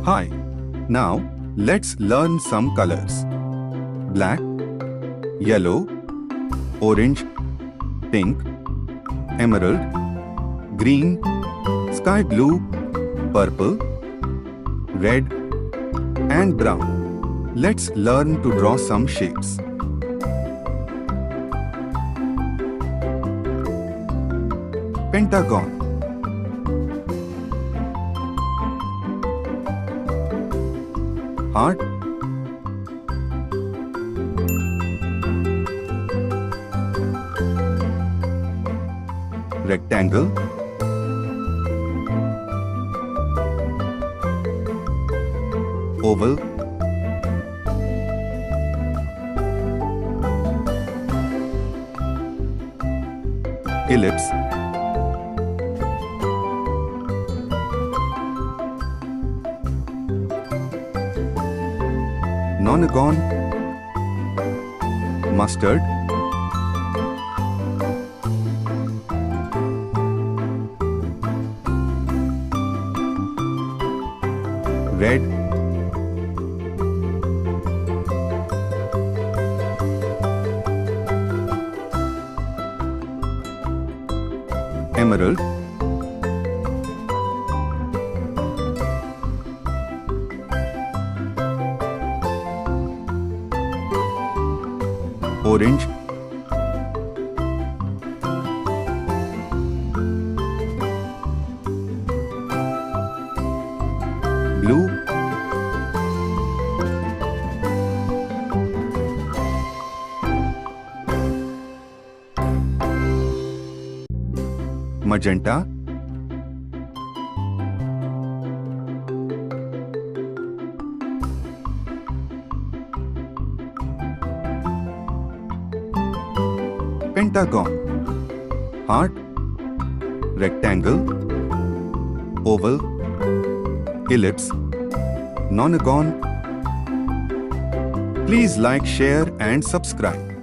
Hi. Now, let's learn some colors. Black, yellow, orange, pink, emerald, green, sky blue, purple, red, and brown. Let's learn to draw some shapes. Pentagon. Heart. Rectangle. Oval. Ellipse. Nonagon. Mustard. Red. Emerald. Orange. Blue. Magenta. Pentagon. Heart. Rectangle. Oval. Ellipse. Nonagon. Please like, share and subscribe.